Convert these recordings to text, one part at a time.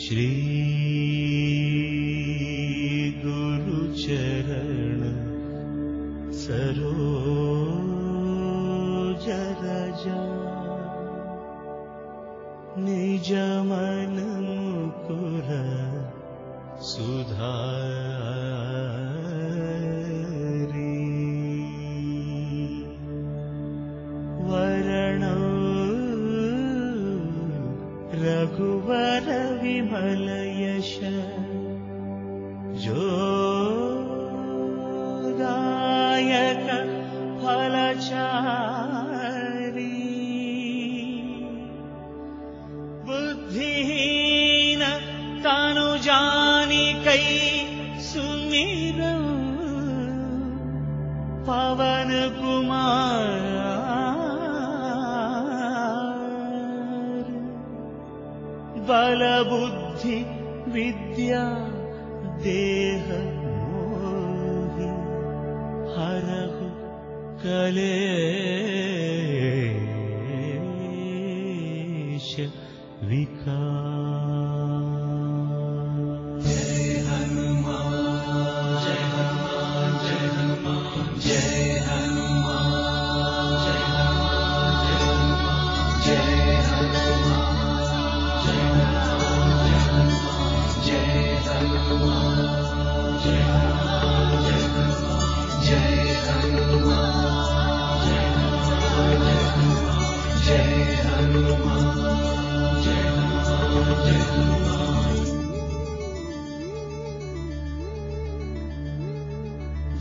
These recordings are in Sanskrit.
श्री गुरु चरण सरोज रज निज मन मुकुर सुधारी वरण रघुवर विमल यश जोदायक फलचारी बुद्धिहीन तनु जानिकै सुमिर पवन कुमार बल बुद्धि विद्या देह मोहि हरहु कलेश विकार। जय हनुमान जय हनुमान जय हनुमान जय हनुमान जय हनुमान जय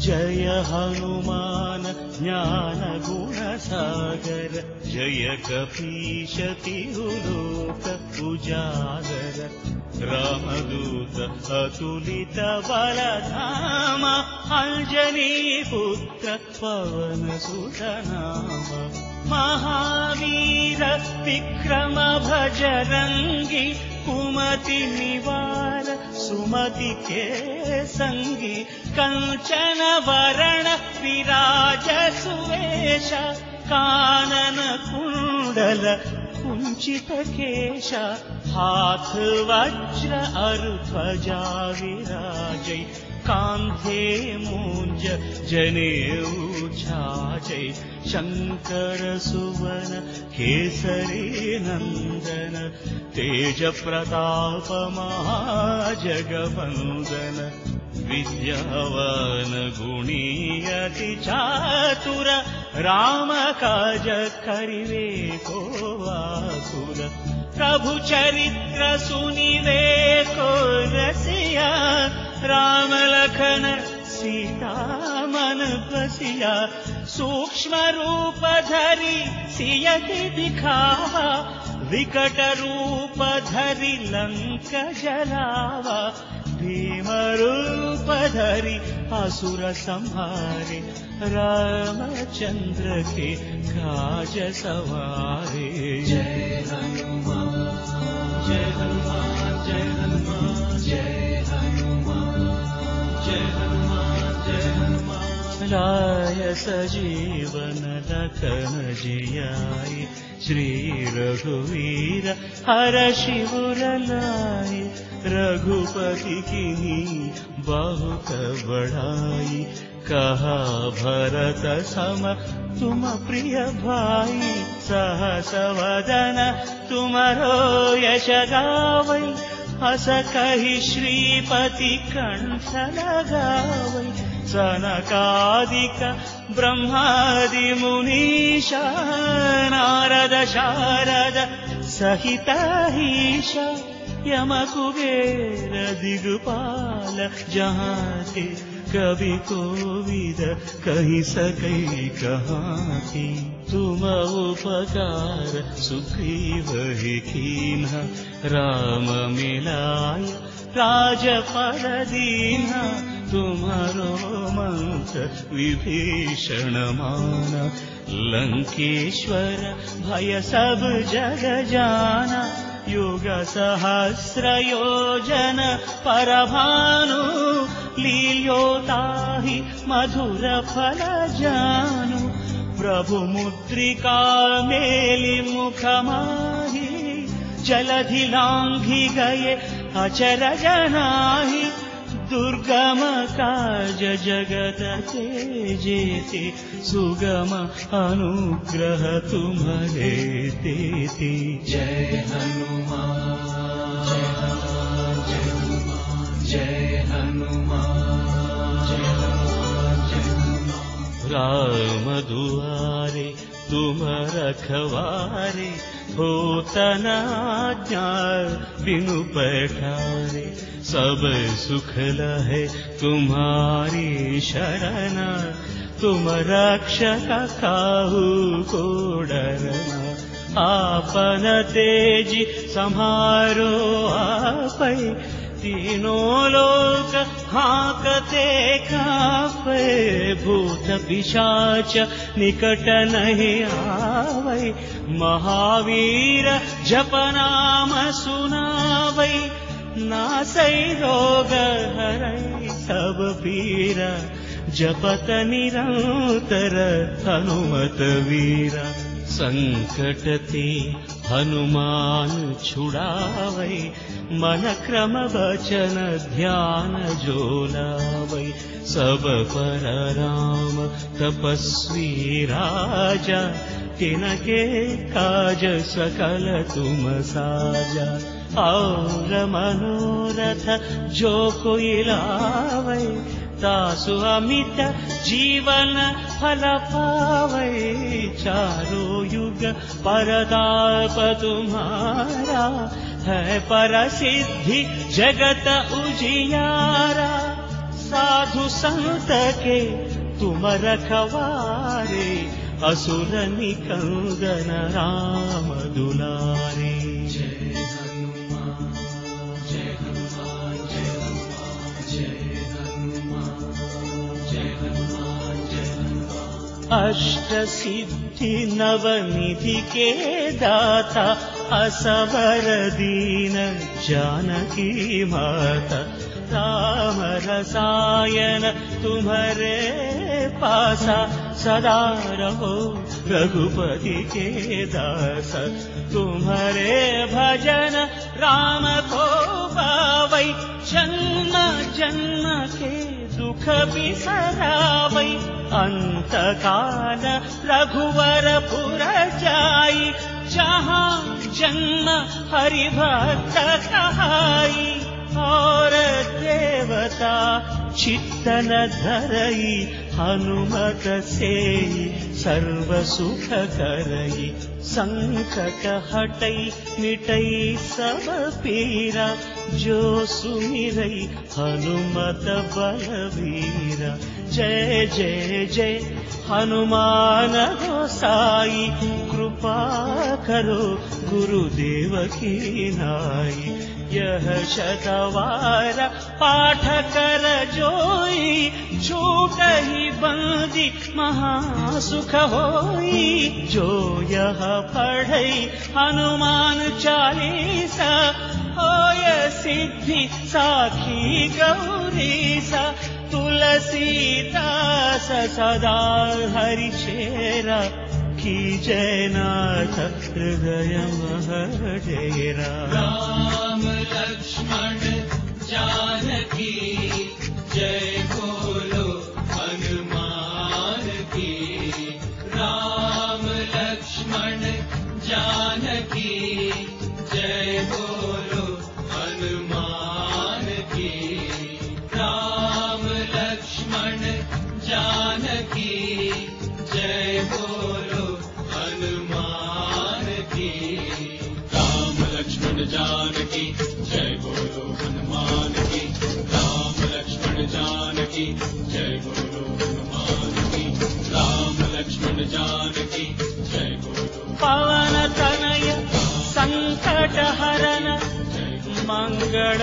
जय हनुमान ज्ञान गुण सागर जय कपीश तिहुलोक उजागर रामदूत अतुलित बलधाम अंजनी पुत्र पवन सुत नाम महावीर विक्रम भजरंगी कुमति निवार सुमति के संगी कंचन वरण विराज सुवेश कानन कुंडल कुंचित केश हाथ वज्र ध्वजा विराजै कांधे मूंज जनेऊ छाजै शंकर सुवन केसरी नंदन तेज प्रताप महाजगवंदन विद्यावान गुणी अति चातुर राम काज करिवे को आतुर प्रभु चरित्र सुनिवे को रसिया राम लखन सीता मन बसिया सूक्ष्म रूप धरि सियति दिखावा विकट रूप धरि लंक जलावा भीम रूप धरि असुर संहारे रामचंद्र के काज सवारे। जय हनुमान जय हनुमान जय हनुमान जय हनुमान जय हनुमान जय हनुमान लाय सजीवन लखन जियाय श्री रघुवीर हरषि उर लाए रघुपति कीन्ही बहुत बड़ाई कहा भरत सम तुम प्रिय भाई सहस वदन तुमरो यश गावै हस कहि श्रीपति कंठ लगावै सनकादिक ब्रह्मादि मुनीशा नारद शारद सहित ईशा यम कुबेर दिगपाल जहाँ ते कवि कोविद कहि सकै कहाँ की तुम उपकार सुग्रीव ही कीन्हा राम मिलाय राजपद दीन्हा तुम्हारो मंत्र विभीषण माना लंकेश्वर भय सब जग जाना युग सहस्र योजन परभानु लील्योताहि मधुर फल जानु प्रभु मुद्रिका मेलि मुख माहि जलधि लांघि गए अचरज नाही दुर्गम काज जगत तेजेते सुगम अनुग्रह तुम्हारे देते। जय हनुमान जय हनुमान जय हनुमान जय हनुमान जय हनुमान। राम दुआरे तुम रखवारे होत न आज्ञा बिनु पैठारे। सब सुख लहे तुम्हारी शरण तुम रक्षक काहू को डरना। आपन तेज सम्हारो आपै तीनों लोक हाँकते कांपे। भूत पिशाच निकट नहीं आवै महावीर जप नाम सुनावै। नासै रोग हरै सब पीरा जपत निरंतर हनुमत वीरा। संकट ते हनुमान छुड़ावै मन क्रम वचन ध्यान जो लावै। सब पर राम तपस्वी राजा तिनके काज सकल तुम साजा। और मनोरथ जो कोई लावै तासु अमित जीवन फल पावै। चारों युग परताप तुम्हारा है प्रसिद्धि जगत उजियारा। साधु संत के तुम रखवारे असुर निकंदन राम दुलारे। जय हनुमान जय हनुमान जय हनुमान जय हनुमान जय हनुमान जय हनुमान। अष्ट सिद्धि नवनिधि के दाता असवर दीन जानकी माता। राम रसायन तुम्हारे पासा सदा रहो रघुपति के दास। तुम्हारे भजन राम को पावै जन्म जन्म के दुख बिसरावै। अंत काल रघुवर पुर जाई जहाँ जन्म हरि भक्त कहाई। और देवता चित्तन धरई हनुमत सेई सर्व सुख करई। संकट हटई मिटई सब पीरा जो सुमिरई हनुमत बलवीरा। जय जय जय हनुमान गोसाई कृपा करो गुरुदेव की नाई। यह शतवार पाठ कर जोई छूट ही बंदी महासुख होई। जो यह पढ़ई हनुमान चालीसा होय सिद्धि साखी गौरीसा। तुलसीदास सदा हरि चेरा कीजय नाथ हृदय मह डेरा। राम लक्ष्मण जानकी जय बोलो हनुमान की। राम लक्ष्मण जानकी जय बोलो हनुमान की। राम लक्ष्मण जानकी जय बोलो हनुमान की। राम लक्ष्मण जानकी जय बोलो हनुमान की। राम लक्ष्मण जानकी जय बोलो हनुमान की। राम लक्ष्मण जानकी जय बोलो। पवन तनय संकट हरन मंगल